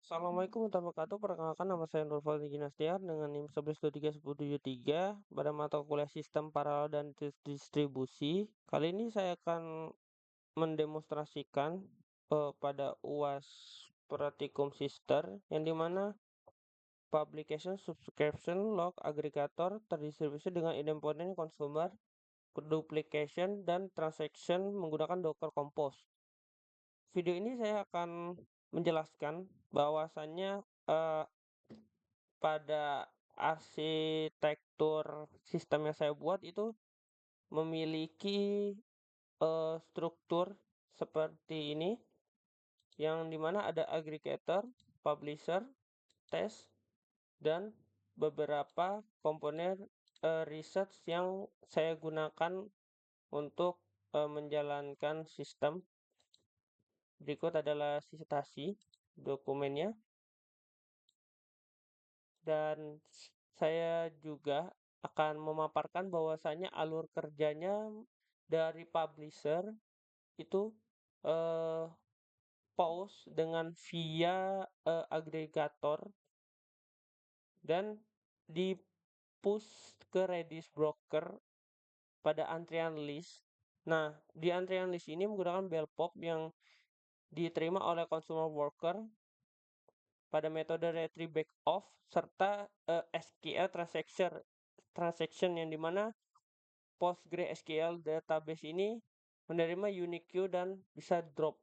Assalamualaikum warahmatullahi wabarakatuh. Perkenalkan nama saya Nurfal Ginastiar dengan NIM 11231073 pada mata kuliah Sistem Paralel dan Distribusi. Kali ini saya akan mendemonstrasikan pada UAS Pratikum Sister yang dimana publication, subscription, log, agregator terdistribusi dengan idempotent consumer, duplication, dan transaction menggunakan Docker Compose. Video ini saya akan menjelaskan bahwasannya pada arsitektur sistem yang saya buat itu memiliki struktur seperti ini, yang dimana ada aggregator, publisher, test, dan beberapa komponen research yang saya gunakan untuk menjalankan sistem. Berikut adalah citasi dokumennya, dan saya juga akan memaparkan bahwasannya alur kerjanya dari publisher itu eh, post dengan via agregator dan di push ke Redis broker pada antrian list. Nah, di antrian list ini menggunakan bellpop yang diterima oleh consumer worker pada metode retrieve backoff serta SQL transaction yang dimana PostgreSQL database ini menerima unique queue dan bisa drop.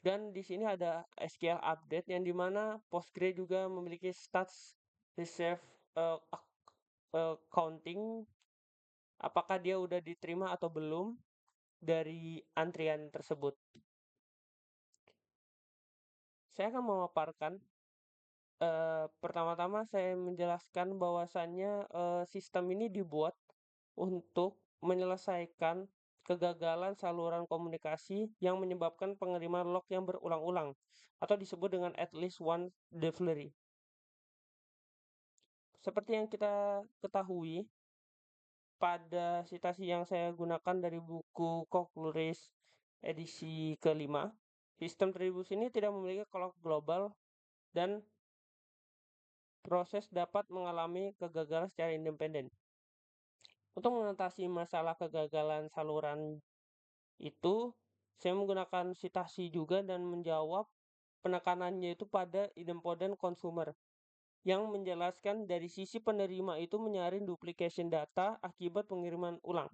Dan di sini ada SQL update yang dimana Postgre juga memiliki stats reserve counting, apakah dia udah diterima atau belum dari antrian tersebut. Saya akan memaparkan pertama-tama saya menjelaskan bahwasannya sistem ini dibuat untuk menyelesaikan kegagalan saluran komunikasi yang menyebabkan pengiriman log yang berulang-ulang atau disebut dengan at least one delivery. Seperti yang kita ketahui, pada citasi yang saya gunakan dari buku Kochluris edisi kelima, sistem distribusi ini tidak memiliki clock global dan proses dapat mengalami kegagalan secara independen. Untuk mengatasi masalah kegagalan saluran itu, saya menggunakan citasi juga dan menjawab penekanannya itu pada idempotent consumer yang menjelaskan dari sisi penerima itu menyaring duplication data akibat pengiriman ulang.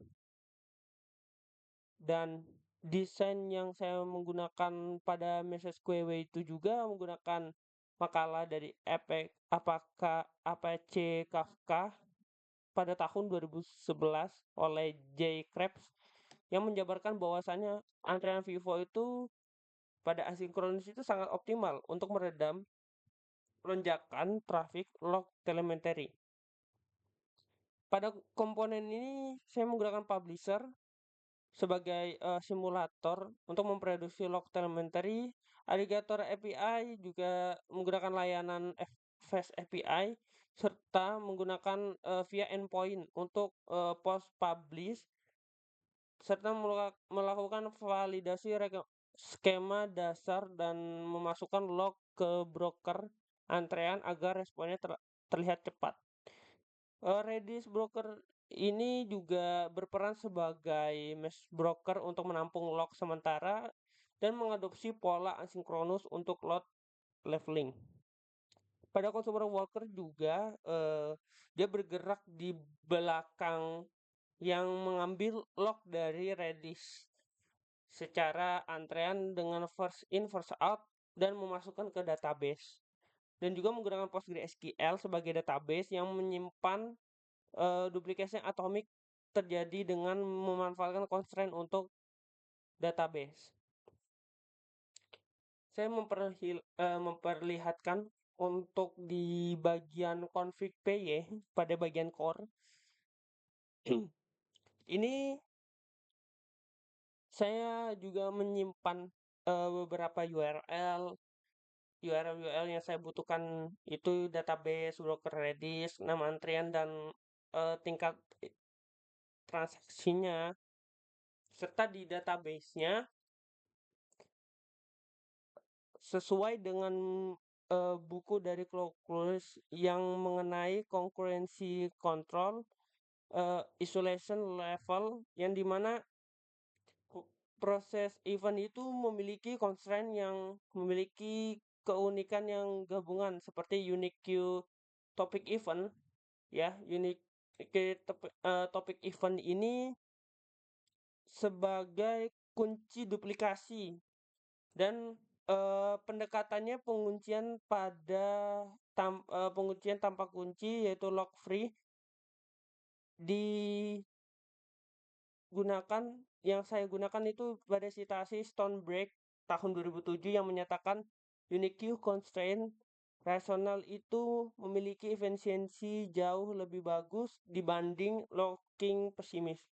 Dan desain yang saya menggunakan pada message queue itu juga menggunakan makalah dari APC Kafka pada tahun 2011 oleh J. Krebs yang menjabarkan bahwasannya antrean Vivo itu pada asinkronis itu sangat optimal untuk meredam lonjakan traffic log telemetry. Pada komponen ini saya menggunakan publisher sebagai simulator untuk memproduksi log telemetry. Alligator API juga menggunakan layanan Fast API serta menggunakan via endpoint untuk post publish serta melakukan validasi skema dasar dan memasukkan log ke broker antrean agar responnya terlihat cepat. Redis broker ini juga berperan sebagai mesh broker untuk menampung log sementara dan mengadopsi pola asinkronus untuk load leveling. Pada consumer worker juga dia bergerak di belakang yang mengambil log dari Redis secara antrean dengan first in first out dan memasukkan ke database, dan juga menggunakan PostgreSQL sebagai database yang menyimpan duplikasi atomik terjadi dengan memanfaatkan constraint untuk database. Saya memperlihatkan untuk di bagian config PY pada bagian core. Ini saya juga menyimpan beberapa URL yang saya butuhkan itu database, broker Redis, nama antrian, dan tingkat transaksinya. Serta di database-nya sesuai dengan buku dari Cloudflare yang mengenai concurrency control, isolation level, yang dimana proses event itu memiliki constraint yang memiliki keunikan yang gabungan seperti unique queue topic event, ya. Unique topic event ini sebagai kunci duplikasi, dan pendekatannya penguncian tanpa kunci, yaitu lock free, digunakan. Yang saya gunakan itu pada citasi Stonebreak tahun 2007 yang menyatakan unique queue constraint rasional itu memiliki efisiensi jauh lebih bagus dibanding locking pesimis.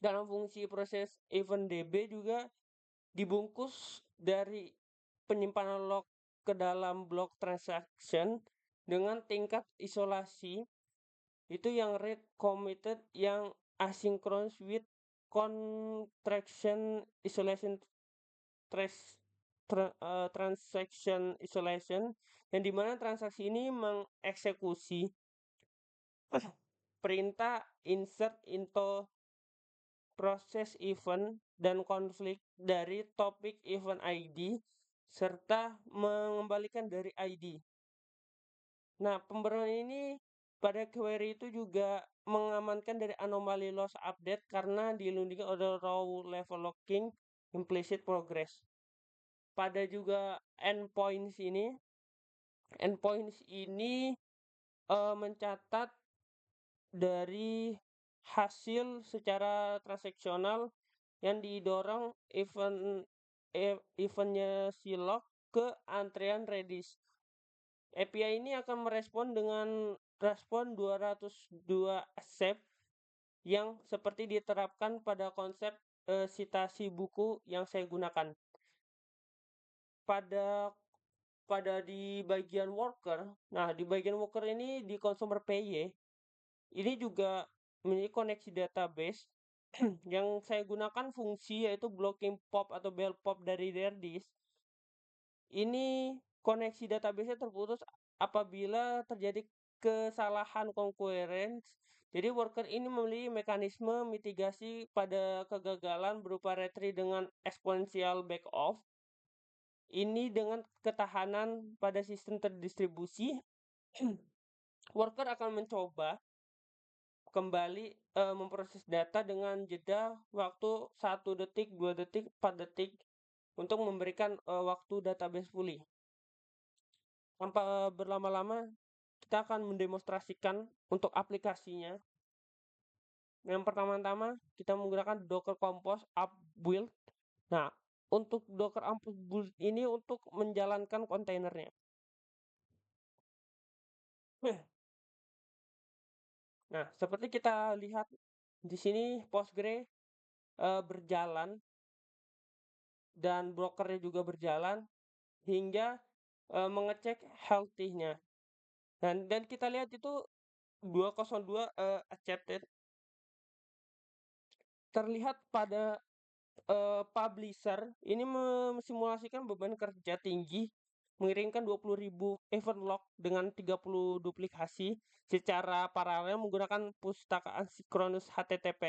Dalam fungsi proses event DB juga dibungkus dari penyimpanan lock ke dalam block transaction dengan tingkat isolasi itu yang rate committed, yang asynchronous with contraction isolation transaction isolation, yang dimana transaksi ini mengeksekusi perintah insert into proses event dan konflik dari topik event ID serta mengembalikan dari ID. Nah, pembaruan ini pada query itu juga mengamankan dari anomali loss update karena dilindungi oleh raw level locking implicit progress. Pada juga endpoints ini mencatat dari hasil secara transaksional yang didorong eventnya si lock ke antrean Redis. API ini akan merespon dengan respon 202 accept yang seperti diterapkan pada konsep citasi buku yang saya gunakan. Pada di bagian worker, nah di bagian worker ini di consumer PY ini juga memiliki koneksi database yang saya gunakan fungsi yaitu blocking pop atau bell pop dari Redis. Ini koneksi database terputus apabila terjadi kesalahan concurrence. Jadi worker ini memiliki mekanisme mitigasi pada kegagalan berupa retry dengan exponential backoff. Ini dengan ketahanan pada sistem terdistribusi. Worker akan mencoba kembali memproses data dengan jeda waktu 1 detik, 2 detik, 4 detik untuk memberikan waktu database pulih. Tanpa berlama-lama, kita akan mendemonstrasikan untuk aplikasinya. Yang pertama-tama kita menggunakan Docker Compose app build. Nah, untuk Docker app build ini untuk menjalankan kontainernya. Nah, seperti kita lihat di sini Postgre berjalan dan brokernya juga berjalan hingga mengecek healthy-nya. Dan kita lihat itu 202 accepted. Terlihat pada publisher ini mesimulasikan beban kerja tinggi mengirimkan 20.000 event log dengan 30 duplikasi secara paralel menggunakan pustakaan sinkronus HTTP.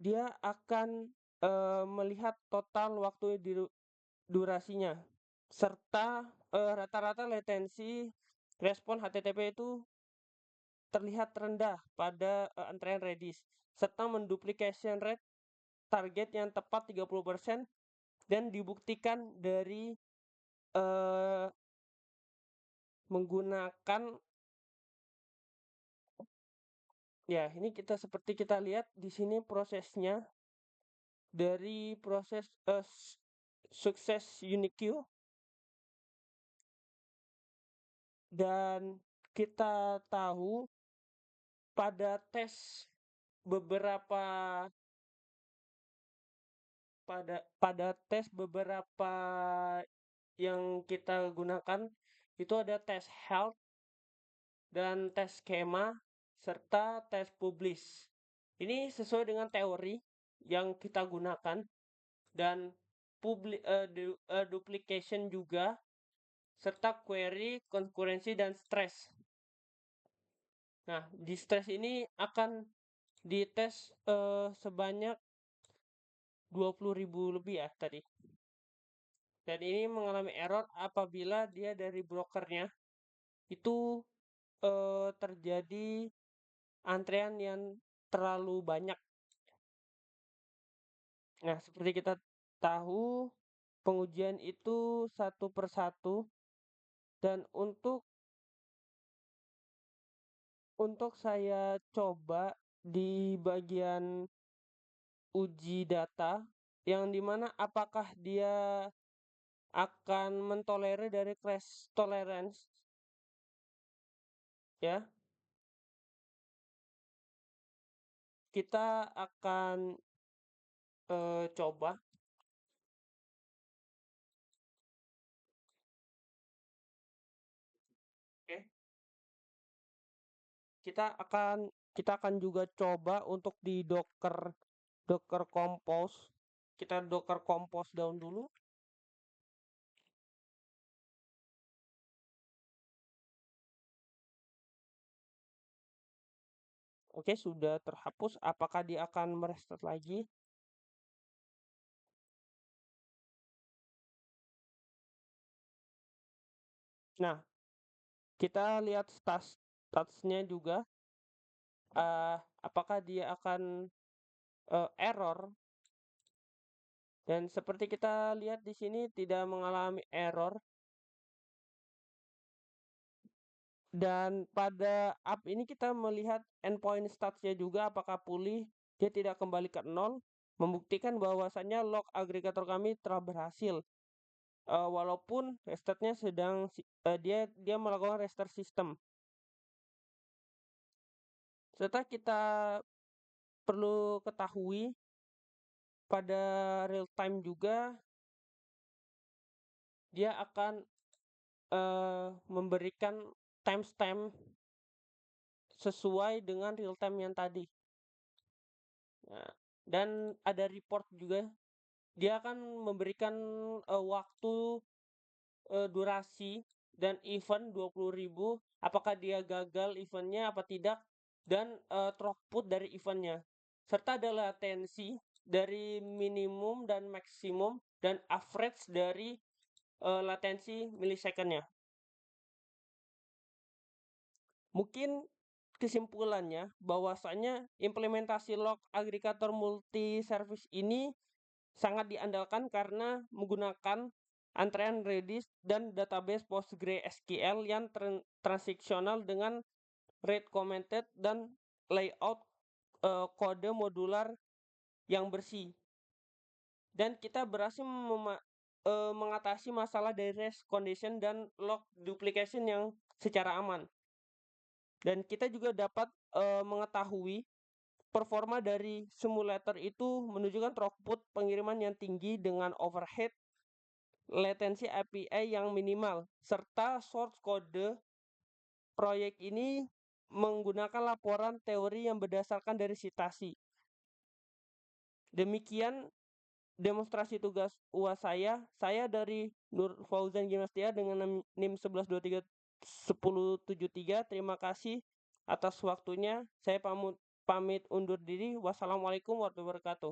Dia akan melihat total waktu durasinya serta rata-rata latensi respon HTTP itu terlihat rendah pada antrean Redis serta menduplication rate target yang tepat 30% dan dibuktikan dari menggunakan, ya ini seperti kita lihat di sini prosesnya dari proses sukses unique queue, dan kita tahu pada tes beberapa yang kita gunakan itu ada tes health dan tes skema serta tes publish. Ini sesuai dengan teori yang kita gunakan dan duplication juga, serta query, konkurensi, dan stres. Nah, di stres ini akan dites sebanyak 20.000 lebih ya tadi. Dan ini mengalami error apabila dia dari brokernya itu terjadi antrean yang terlalu banyak. Nah, seperti kita tahu, pengujian itu satu persatu, dan untuk saya coba di bagian uji data, yang dimana apakah dia akan mentolerir dari crash tolerance, ya, kita akan coba. Oke. Kita akan juga coba untuk di Docker Compose. Kita Docker Compose down dulu. Oke, sudah terhapus. Apakah dia akan merestart lagi? Nah, kita lihat statusnya juga. Apakah dia akan error? Dan seperti kita lihat di sini tidak mengalami error. Dan pada app ini kita melihat endpoint statusnya juga apakah pulih, dia tidak kembali ke nol, membuktikan bahwasannya log agregator kami telah berhasil. Walaupun restartnya dia melakukan restart sistem. Serta kita perlu ketahui pada real time juga dia akan memberikan timestamp sesuai dengan real time yang tadi. Nah, dan ada report juga. Dia akan memberikan waktu, durasi, dan event 20.000. Apakah dia gagal eventnya apa tidak, dan throughput dari eventnya. Serta ada latensi dari minimum dan maksimum, dan average dari latensi milisecondnya. Mungkin kesimpulannya bahwasanya implementasi log agregator multi service ini sangat diandalkan karena menggunakan antrean Redis dan database PostgreSQL yang transaksional dengan rate commented dan layout kode modular yang bersih. Dan kita berhasil mengatasi masalah dari rest condition dan log duplication yang secara aman. Dan kita juga dapat mengetahui performa dari simulator itu menunjukkan throughput pengiriman yang tinggi dengan overhead latensi API yang minimal, serta source kode proyek ini menggunakan laporan teori yang berdasarkan dari citasi. Demikian demonstrasi tugas UAS saya dari Nur Fauzan Gimnastia dengan NIM 11231073. Terima kasih atas waktunya. Saya pamit undur diri. Wassalamualaikum warahmatullahi wabarakatuh.